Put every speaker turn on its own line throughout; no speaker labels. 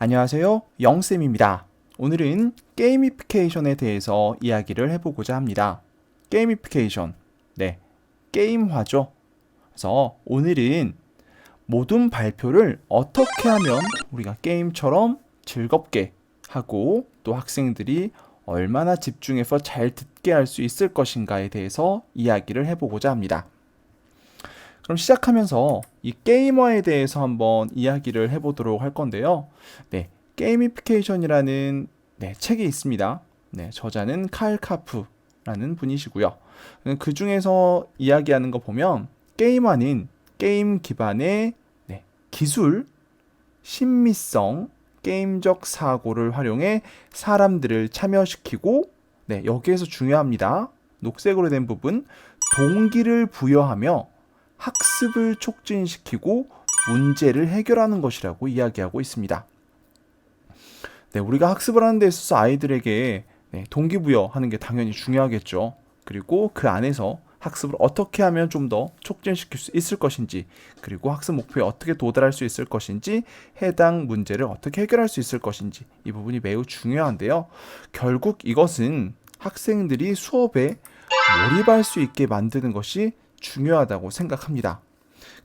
안녕하세요. 영쌤입니다. 오늘은 게이미피케이션에 대해서 이야기를 해보고자 합니다. 게이미피케이션, 네, 게임화죠. 그래서 오늘은 모든 발표를 어떻게 하면 우리가 게임처럼 즐겁게 하고 또 학생들이 얼마나 집중해서 잘 듣게 할 수 있을 것인가에 대해서 이야기를 해보고자 합니다. 그럼 시작하면서 이 게이머에 대해서 한번 이야기를 해보도록 할 건데요. 네, 게이미피케이션이라는 책이 있습니다. 네, 저자는 칼 카프라는 분이시고요. 그 중에서 이야기하는 거 보면 게임화는 게임 기반의 기술, 심미성, 게임적 사고를 활용해 사람들을 참여시키고 여기에서 중요합니다. 녹색으로 된 부분, 동기를 부여하며 학습을 촉진시키고 문제를 해결하는 것이라고 이야기하고 있습니다. 우리가 학습을 하는 데 있어서 아이들에게 동기부여하는 게 당연히 중요하겠죠. 그리고 그 안에서 학습을 어떻게 하면 좀 더 촉진시킬 수 있을 것인지, 그리고 학습 목표에 어떻게 도달할 수 있을 것인지, 해당 문제를 어떻게 해결할 수 있을 것인지, 이 부분이 매우 중요한데요. 결국 이것은 학생들이 수업에 몰입할 수 있게 만드는 것이 중요하다고 생각합니다.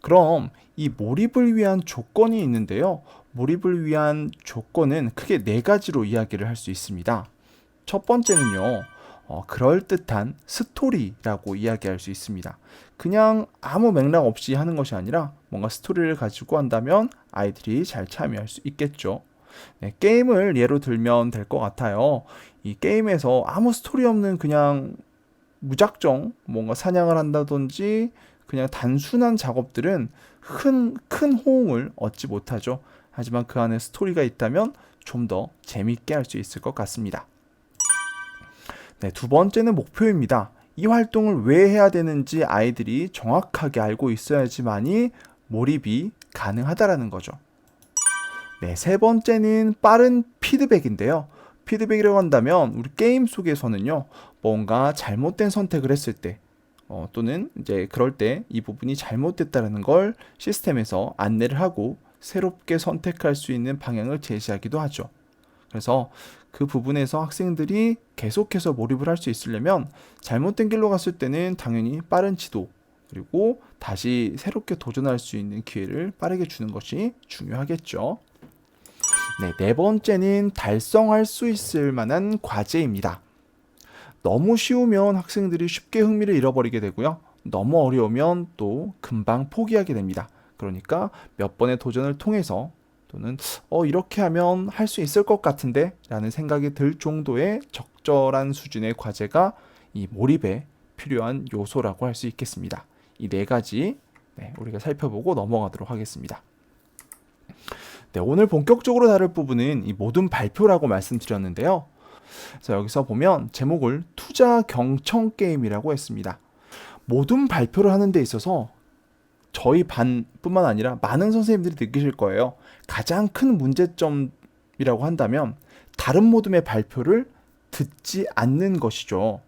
그럼 이 몰입을 위한 조건이 있는데요. 몰입을 위한 조건은 크게 네 가지로 이야기를 할 수 있습니다. 첫 번째는요, 그럴듯한 스토리라고 이야기할 수 있습니다. 그냥 아무 맥락 없이 하는 것이 아니라 뭔가 스토리를 가지고 한다면 아이들이 잘 참여할 수 있겠죠. 게임을 예로 들면 될 것 같아요. 이 게임에서 아무 스토리 없는 그냥 무작정 뭔가 사냥을 한다든지 그냥 단순한 작업들은 큰 호응을 얻지 못하죠. 하지만 그 안에 스토리가 있다면 좀 더 재밌게 할 수 있을 것 같습니다. 두 번째는 목표입니다. 이 활동을 왜 해야 되는지 아이들이 정확하게 알고 있어야지만이 몰입이 가능하다라는 거죠. 세 번째는 빠른 피드백인데요. 피드백이라고 한다면 우리 게임 속에서는요, 뭔가 잘못된 선택을 했을 때 또는 이제 그럴 때 이 부분이 잘못됐다는 걸 시스템에서 안내를 하고 새롭게 선택할 수 있는 방향을 제시하기도 하죠. 그래서 그 부분에서 학생들이 계속해서 몰입을 할 수 있으려면 잘못된 길로 갔을 때는 당연히 빠른 지도, 그리고 다시 새롭게 도전할 수 있는 기회를 빠르게 주는 것이 중요하겠죠. 네 번째는 달성할 수 있을 만한 과제입니다. 너무 쉬우면 학생들이 쉽게 흥미를 잃어버리게 되고요. 너무 어려우면 또 금방 포기하게 됩니다. 그러니까 몇 번의 도전을 통해서 또는 이렇게 하면 할 수 있을 것 같은데 라는 생각이 들 정도의 적절한 수준의 과제가 이 몰입에 필요한 요소라고 할 수 있겠습니다. 이 네 가지 우리가 살펴보고 넘어가도록 하겠습니다. 오늘 본격적으로 다룰 부분은 이 모든 발표라고 말씀드렸는데요. 자, 여기서 보면 제목을 투자 경청 게임이라고 했습니다. 모든 발표를 하는 데 있어서 저희 반뿐만 아니라 많은 선생님들이 느끼실 거예요. 가장 큰 문제점이라고 한다면 다른 모둠의 발표를 듣지 않는 것이죠.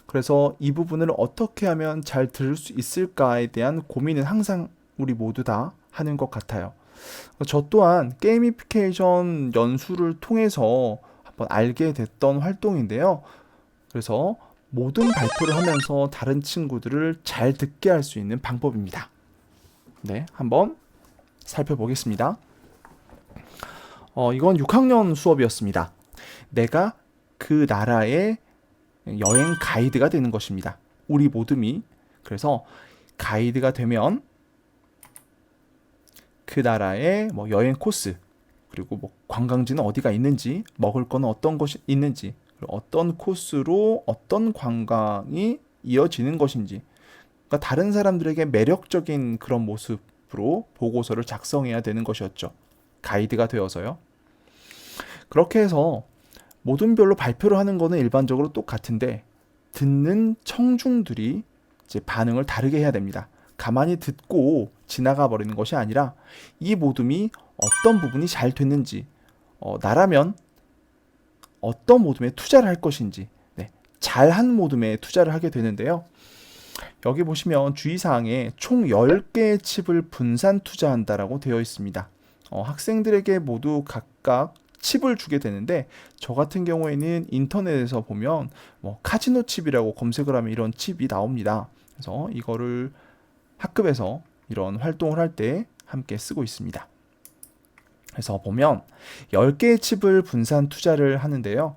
그래서 이 부분을 어떻게 하면 잘 들을 수 있을까에 대한 고민은 항상 우리 모두 다 하는 것 같아요. 저 또한 게이미피케이션 연수를 통해서 한번 알게 됐던 활동인데요. 그래서 모든 발표를 하면서 다른 친구들을 잘 듣게 할 수 있는 방법입니다. 한번 살펴보겠습니다. 이건 6학년 수업이었습니다. 내가 그 나라의 여행 가이드가 되는 것입니다. 우리 모둠이 그래서 가이드가 되면 그 나라의 여행 코스, 그리고 관광지는 어디가 있는지, 먹을 거는 어떤 것이 있는지, 어떤 코스로 어떤 관광이 이어지는 것인지, 그러니까 다른 사람들에게 매력적인 그런 모습으로 보고서를 작성해야 되는 것이었죠. 가이드가 되어서요. 그렇게 해서 모둠별로 발표를 하는 거는 일반적으로 똑같은데 듣는 청중들이 이제 반응을 다르게 해야 됩니다. 가만히 듣고 지나가 버리는 것이 아니라 이 모둠이 어떤 부분이 잘 됐는지, 나라면 어떤 모둠에 투자를 할 것인지, 잘한 모둠에 투자를 하게 되는데요. 여기 보시면 주의사항에 총 10개의 칩을 분산 투자한다라고 되어 있습니다. 학생들에게 모두 각각 칩을 주게 되는데, 저 같은 경우에는 인터넷에서 보면 뭐 카지노 칩이라고 검색을 하면 이런 칩이 나옵니다. 그래서 이거를 학급에서 이런 활동을 할 때 함께 쓰고 있습니다. 그래서 보면 10개의 칩을 분산 투자를 하는데요.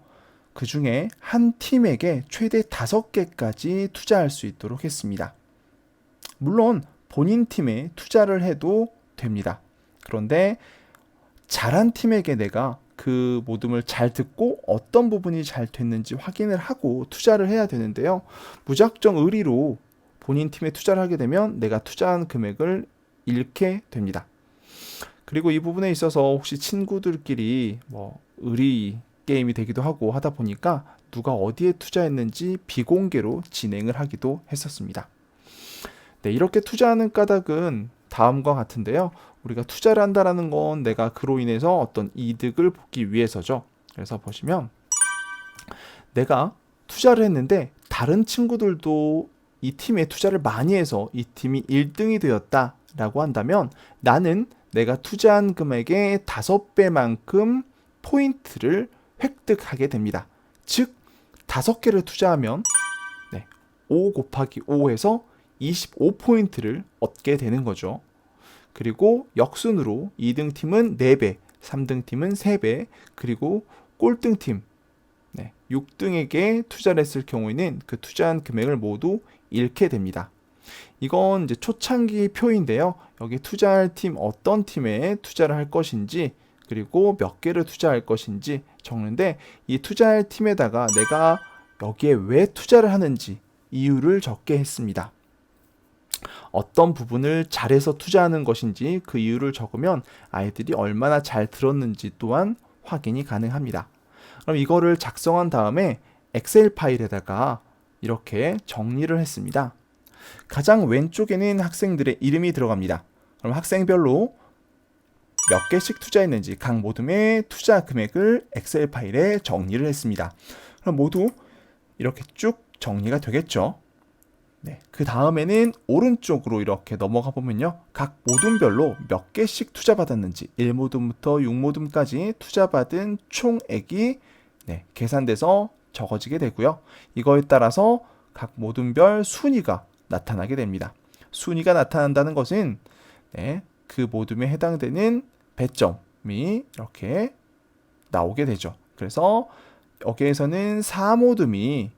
그 중에 한 팀에게 최대 5개까지 투자할 수 있도록 했습니다. 물론 본인 팀에 투자를 해도 됩니다. 그런데 잘한 팀에게 내가 그 모둠을 잘 듣고 어떤 부분이 잘 됐는지 확인을 하고 투자를 해야 되는데요. 무작정 의리로 본인 팀에 투자를 하게 되면 내가 투자한 금액을 잃게 됩니다. 그리고 이 부분에 있어서 혹시 친구들끼리 뭐 의리 게임이 되기도 하고 하다 보니까 누가 어디에 투자했는지 비공개로 진행을 하기도 했었습니다. 네, 이렇게 투자하는 까닭은 다음과 같은데요. 우리가 투자를 한다는 건 내가 그로 인해서 어떤 이득을 보기 위해서죠. 그래서 보시면 내가 투자를 했는데 다른 친구들도 이 팀에 투자를 많이 해서 이 팀이 1등이 되었다라고 한다면 나는 내가 투자한 금액의 5배만큼 포인트를 획득하게 됩니다. 즉 5개를 투자하면 5 곱하기 5에서 25포인트를 얻게 되는 거죠. 그리고 역순으로 2등 팀은 4배, 3등 팀은 3배, 그리고 꼴등 팀 6등에게 투자를 했을 경우에는 그 투자한 금액을 모두 잃게 됩니다. 이건 이제 초창기 표인데요. 여기 투자할 팀 어떤 팀에 투자를 할 것인지 그리고 몇 개를 투자할 것인지 적는데 이 투자할 팀에다가 내가 여기에 왜 투자를 하는지 이유를 적게 했습니다. 어떤 부분을 잘해서 투자하는 것인지 그 이유를 적으면 아이들이 얼마나 잘 들었는지 또한 확인이 가능합니다. 그럼 이거를 작성한 다음에 엑셀 파일에다가 이렇게 정리를 했습니다. 가장 왼쪽에는 학생들의 이름이 들어갑니다. 그럼 학생별로 몇 개씩 투자했는지 각 모둠의 투자 금액을 엑셀 파일에 정리를 했습니다. 그럼 모두 이렇게 쭉 정리가 되겠죠. 그 다음에는 오른쪽으로 이렇게 넘어가 보면요. 각 모둠별로 몇 개씩 투자받았는지 1모둠부터 6모둠까지 투자받은 총액이 계산돼서 적어지게 되고요. 이거에 따라서 각 모둠별 순위가 나타나게 됩니다. 순위가 나타난다는 것은 그 모둠에 해당되는 배점이 이렇게 나오게 되죠. 그래서 여기에서는 4모둠이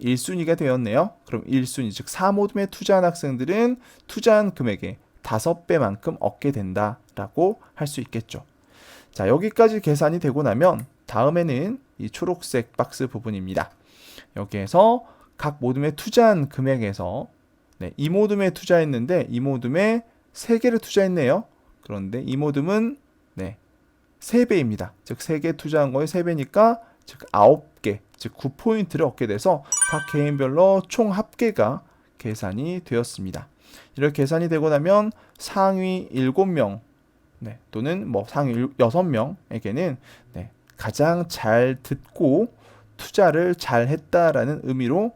1순위가 되었네요. 그럼 1순위 즉 4모둠에 투자한 학생들은 투자한 금액의 5배만큼 얻게 된다라고 할 수 있겠죠. 자, 여기까지 계산이 되고 나면 다음에는 이 초록색 박스 부분입니다. 여기에서 각 모둠에 투자한 금액에서 이 모둠에 투자했는데 이 모둠에 3개를 투자했네요. 그런데 이 모둠은 3배입니다. 즉 3개 투자한 거에 3배니까 즉 9개, 즉 9포인트를 얻게 돼서 각 개인별로 총 합계가 계산이 되었습니다. 이렇게 계산이 되고 나면 상위 7명 또는 뭐 상위 6명에게는 가장 잘 듣고 투자를 잘 했다라는 의미로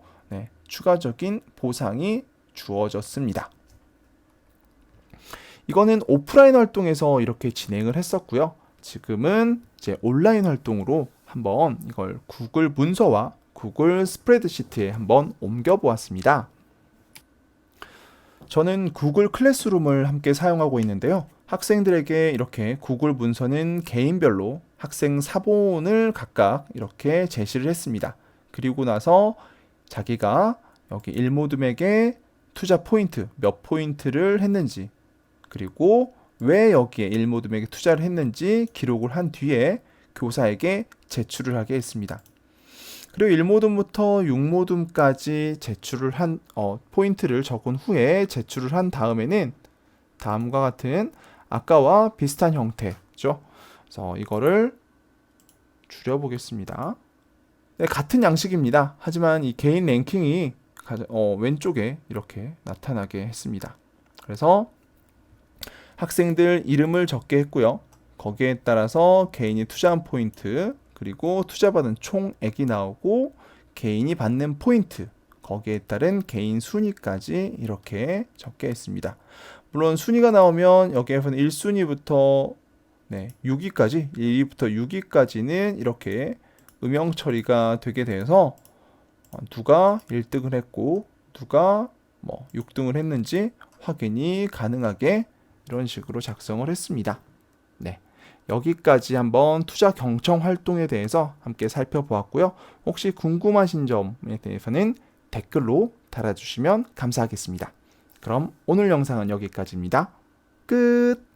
추가적인 보상이 주어졌습니다. 이거는 오프라인 활동에서 이렇게 진행을 했었고요. 지금은 이제 온라인 활동으로 한번 이걸 구글 문서와 구글 스프레드시트에 한번 옮겨 보았습니다. 저는 구글 클래스룸을 함께 사용하고 있는데요. 학생들에게 이렇게 구글 문서는 개인별로 학생 사본을 각각 이렇게 제시를 했습니다. 그리고 나서 자기가 여기 1모둠에게 투자 포인트 몇 포인트를 했는지 그리고 왜 여기에 1모둠에게 투자를 했는지 기록을 한 뒤에 교사에게 제출을 하게 했습니다. 그리고 1모둠부터 6모둠까지 제출을 한 포인트를 적은 후에 제출을 한 다음에는 다음과 같은 아까와 비슷한 형태죠. 그래서 이거를 줄여보겠습니다. 같은 양식입니다. 하지만 이 개인 랭킹이 왼쪽에 이렇게 나타나게 했습니다. 그래서 학생들 이름을 적게 했고요. 거기에 따라서 개인이 투자한 포인트 그리고 투자받은 총액이 나오고 개인이 받는 포인트 거기에 따른 개인 순위까지 이렇게 적게 했습니다. 물론 순위가 나오면 여기에서는 1순위부터 네, 6위까지 1위부터 6위까지는 이렇게 음영 처리가 되게 돼서 누가 1등을 했고 누가 뭐 6등을 했는지 확인이 가능하게 이런 식으로 작성을 했습니다. 네. 여기까지 한번 투자 경청 활동에 대해서 함께 살펴보았고요. 혹시 궁금하신 점에 대해서는 댓글로 달아주시면 감사하겠습니다. 그럼 오늘 영상은 여기까지입니다. 끝!